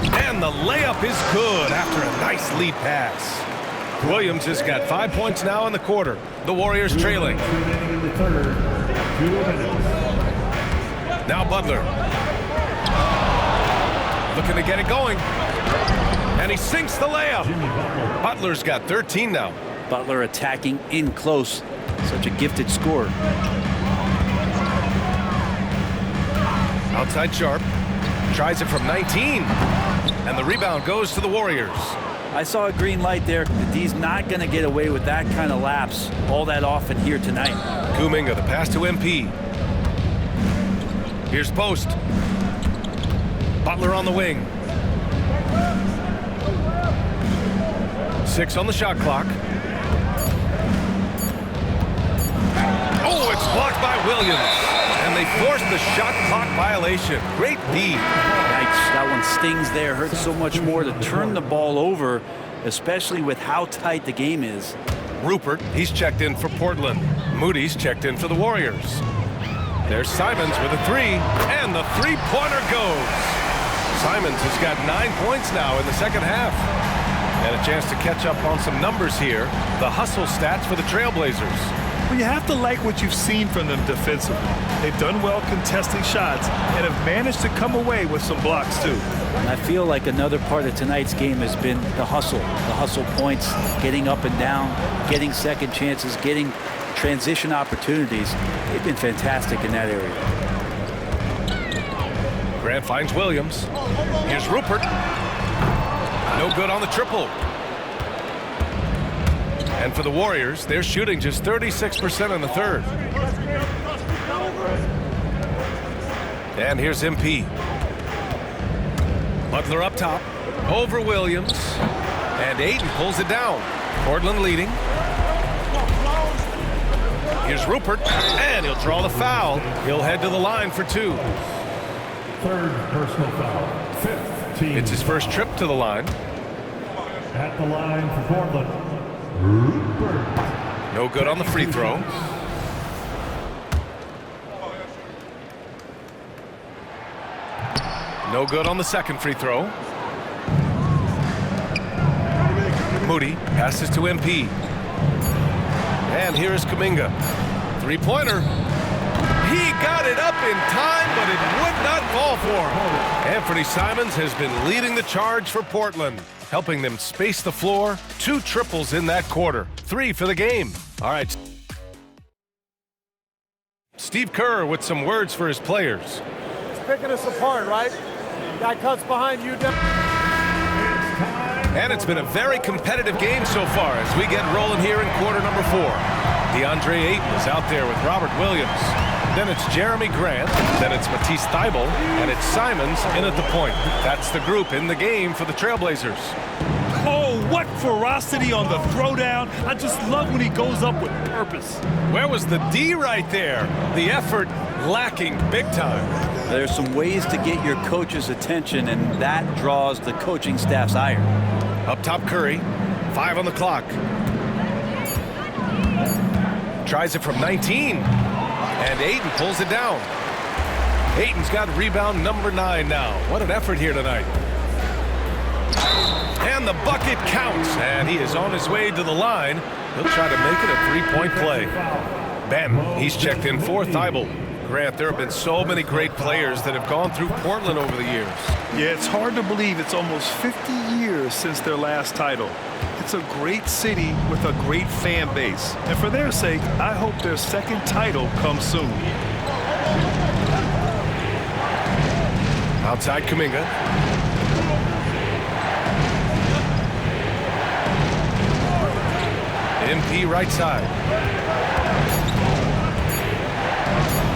And the layup is good after a nice lead pass. Williams has got 5 points now in the quarter. The Warriors trailing. Now Butler. Looking to get it going. And he sinks the layup. Butler's got 13 now. Butler attacking in close. Such a gifted scorer. outside Sharp. Tries it from 19. And the rebound goes to the Warriors. I saw a green light there. The D's not going to get away with that kind of lapse all that often here tonight. Kuminga, the pass to MP. Here's Post. Butler on the wing. 6 on the shot clock. Oh, it's blocked by Williams. And they forced the shot clock violation. Great D. Yikes, that one stings there. Hurts so much more to turn the ball over, especially with how tight the game is. Rupert, he's checked in for Portland. Moody's checked in for the Warriors. There's Simons with a 3, and the three-pointer goes. Simons has got 9 points now in the second half. And a chance to catch up on some numbers here. The hustle stats for the Trailblazers. Well, you have to like what you've seen from them defensively. They've done well contesting shots and have managed to come away with some blocks, too. And I feel like another part of tonight's game has been the hustle points, getting up and down, getting second chances, getting transition opportunities. They've been fantastic in that area. Grant finds Williams. Here's Rupert. No good on the triple. And for the Warriors, they're shooting just 36% in the third. And here's MP. Butler up top. Over Williams. And Ayton pulls it down. Portland leading. Here's Rupert. And he'll draw the foul. He'll head to the line for 2. Third personal foul. Fifth team. It's his first trip to the line. At the line for Portland, Rupert. No good on the free throw. No good on the second free throw. Moody passes to MP. And here is Kuminga. Three-pointer. He got it up in time, but it would not fall for him. Anthony Simons has been leading the charge for Portland, helping them space the floor. 2 triples in that quarter. 3 for the game. All right. Steve Kerr with some words for his players. He's picking us apart, right? Guy cuts behind you. And it's been a very competitive game so far as we get rolling here in quarter number 4. DeAndre Ayton is out there with Robert Williams. Then it's Jeremy Grant. Then it's Matisse Thybulle. And it's Simons in at the point. That's the group in the game for the Trailblazers. Oh, what ferocity on the throwdown. I just love when he goes up with purpose. Where was the D right there? The effort lacking big time. There's some ways to get your coach's attention, and that draws the coaching staff's ire. Up top, Curry. 5 on the clock. Tries it from 19. And Ayton pulls it down. Ayton's got rebound number 9 now. What an effort here tonight. And the bucket counts. And he is on his way to the line. He'll try to make it a 3-point play. Ben, he's checked in for Thybulle. Grant, there have been so many great players that have gone through Portland over the years. Yeah, it's hard to believe it's almost 50 years since their last title. It's a great city with a great fan base. And for their sake, I hope their second title comes soon. Outside Kuminga. MP right side.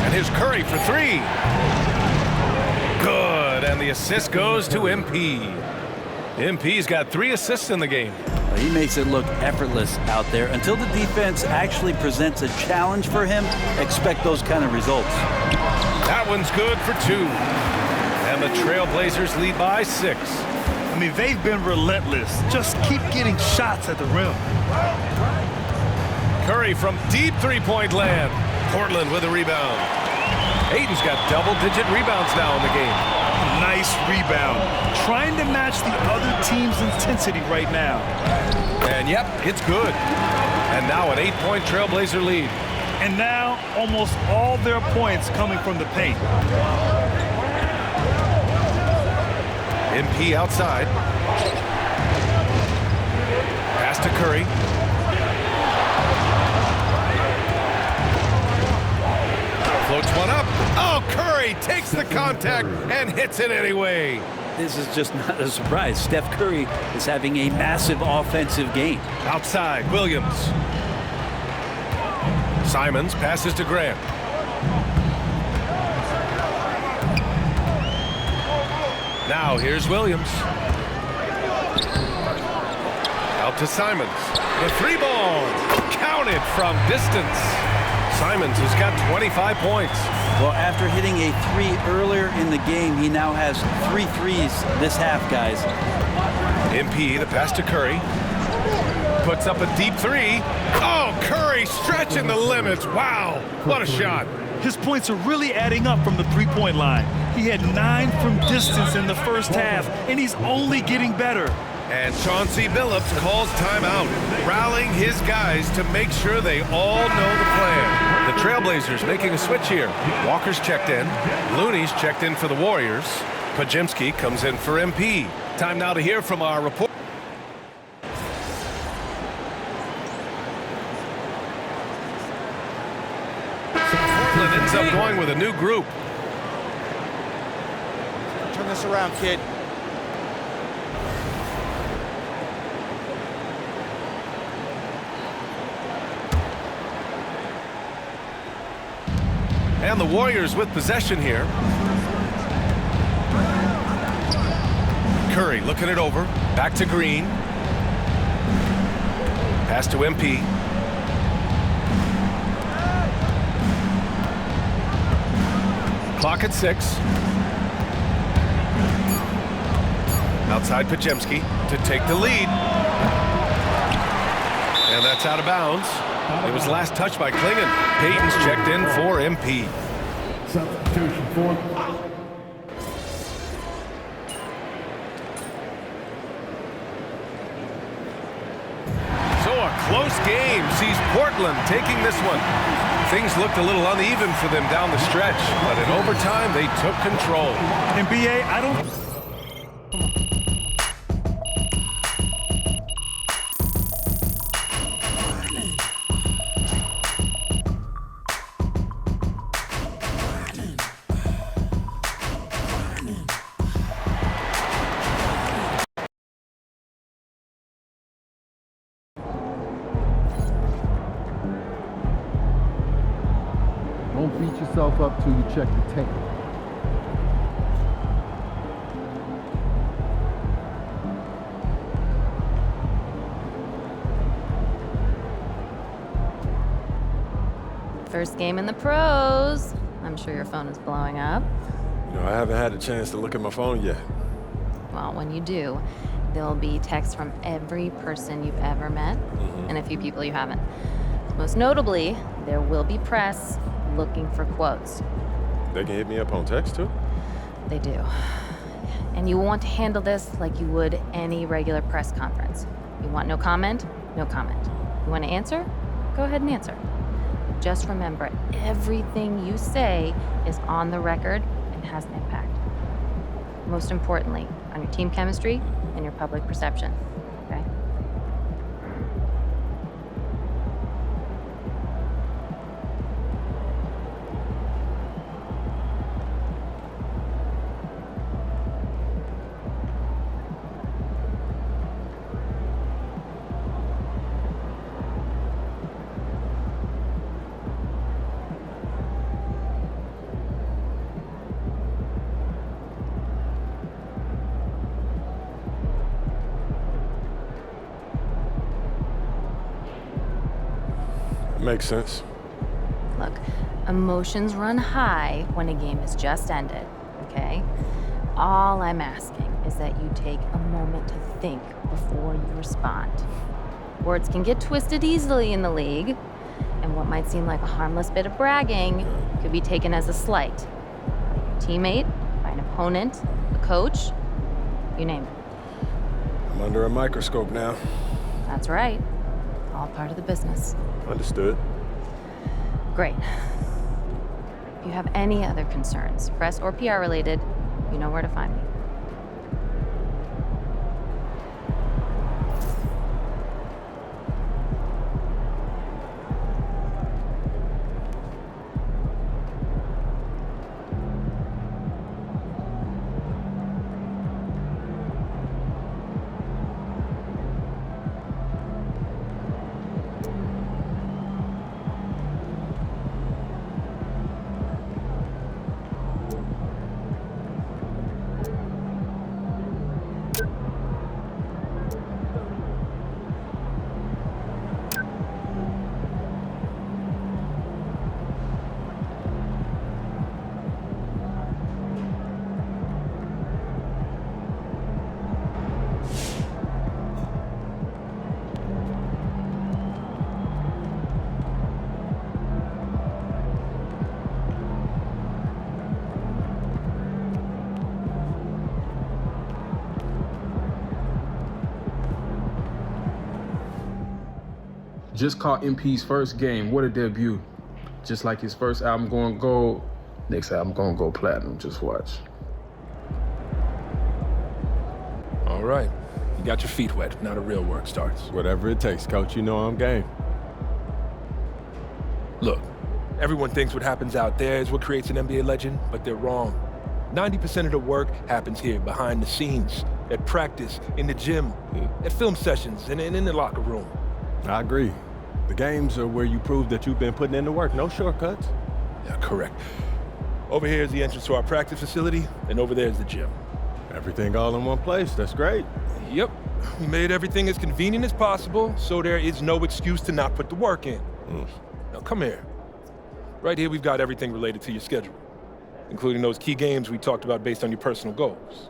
And here's Curry for 3. Good, and the assist goes to MP. MP's got 3 assists in the game. He makes it look effortless out there. Until the defense actually presents a challenge for him, expect those kind of results. That one's good for 2. And the Trailblazers lead by 6. I mean, they've been relentless. Just keep getting shots at the rim. Curry from deep three-point land. Portland with a rebound. Ayton's got double-digit rebounds now in the game. Nice rebound. Trying to match the other team's intensity right now. And yep, it's good. And now an 8-point Trailblazer lead. And now almost all their points coming from the paint. MP outside. Pass to Curry. Floats one up. Oh, Curry takes the contact and hits it anyway. This is just not a surprise. Steph Curry is having a massive offensive game. Outside, Williams. Simons passes to Grant. Now here's Williams. Out to Simons. The three ball counted from distance. Simons has got 25 points. Well, after hitting a 3 earlier in the game, he now has 3 threes this half, guys. MP, the pass to Curry. Puts up a deep 3. Oh, Curry stretching the limits. Wow, what a shot. His points are really adding up from the three-point line. He had 9 from distance in the first half, and he's only getting better. And Chauncey Billups calls timeout, rallying his guys to make sure they all know the plan. The Trailblazers making a switch here. Walker's checked in. Looney's checked in for the Warriors. Podziemski comes in for MP. Time now to hear from our report. Portland ends up going with a new group. Turn this around, kid. And the Warriors with possession here. Curry looking it over. Back to Green. Pass to MP. Clock at 6. Outside Podziemski to take the lead. And that's out of bounds. It was last touched by Klingon. Payton's checked in for MP. Substitution for. So a close game sees Portland taking this one. Things looked a little uneven for them down the stretch, but in overtime they took control. And BA, I don't... Don't beat yourself up till you check the tape. First game in the pros. I'm sure your phone is blowing up. You know, I haven't had a chance to look at my phone yet. Well, when you do, there'll be texts from every person you've ever met and a few people you haven't. Most notably, there will be press looking for quotes. They can hit me up on text too? They do. And you want to handle this like you would any regular press conference. You want no comment? No comment. You want to answer? Go ahead and answer. Just remember, everything you say is on the record and has an impact. Most importantly, on your team chemistry and your public perception, okay? Makes sense. Look, emotions run high when a game has just ended, okay? All I'm asking is that you take a moment to think before you respond. Words can get twisted easily in the league, and what might seem like a harmless bit of bragging could be taken as a slight. By your teammate, by an opponent, a coach, you name it. I'm under a microscope now. That's right. All part of the business. Understood. Great. If you have any other concerns, press or PR related, you know where to find me. Just caught MP's first game. What a debut. Just like his first album going gold, next album going go platinum. Just watch. All right. You got your feet wet. Now the real work starts. Whatever it takes, Coach. You know I'm game. Look, everyone thinks what happens out there is what creates an NBA legend, but they're wrong. 90% of the work happens here, behind the scenes, at practice, in the gym, at film sessions, and in the locker room. I agree. The games are where you prove that you've been putting in the work. No shortcuts. Yeah, correct. Over here is the entrance to our practice facility, and over there is the gym. Everything all in one place. That's great. Yep. We made everything as convenient as possible, so there is no excuse to not put the work in. Now, come here. Right here, we've got everything related to your schedule, including those key games we talked about based on your personal goals.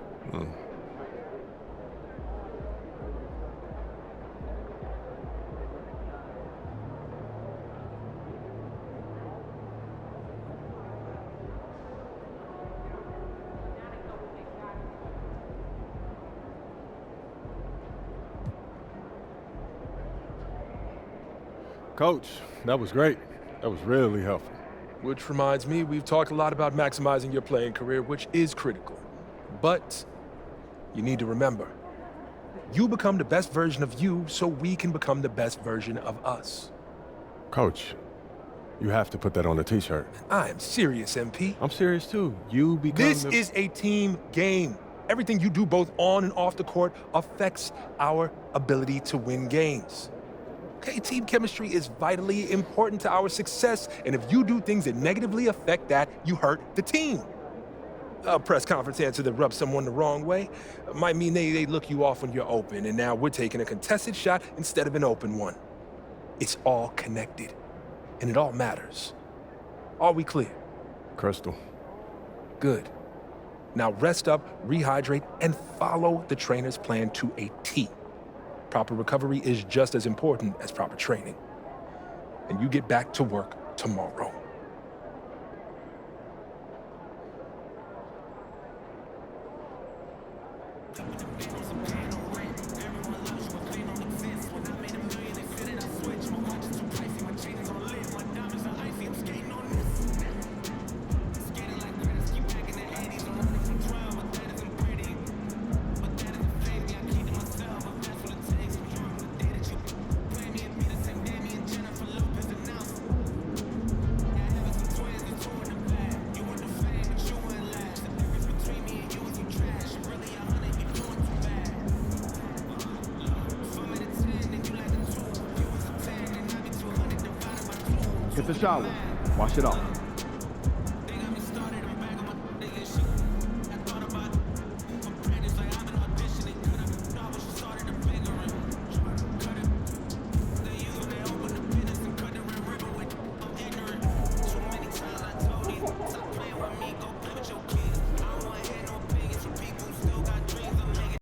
Coach, that was great. That was really helpful. Which reminds me, we've talked a lot about maximizing your playing career, which is critical. But you need to remember, you become the best version of you so we can become the best version of us. Coach, you have to put that on a t-shirt. I am serious, MP. I'm serious too. You become This is a team game. Everything you do both on and off the court affects our ability to win games. Okay, team chemistry is vitally important to our success, and if you do things that negatively affect that, you hurt the team. A press conference answer that rubs someone the wrong way might mean they look you off when you're open, and now we're taking a contested shot instead of an open one. It's all connected, and it all matters. Are we clear? Crystal. Good. Now rest up, rehydrate, and follow the trainer's plan to a T. Proper recovery is just as important as proper training. And you get back to work tomorrow. Get the shower. Wash it off.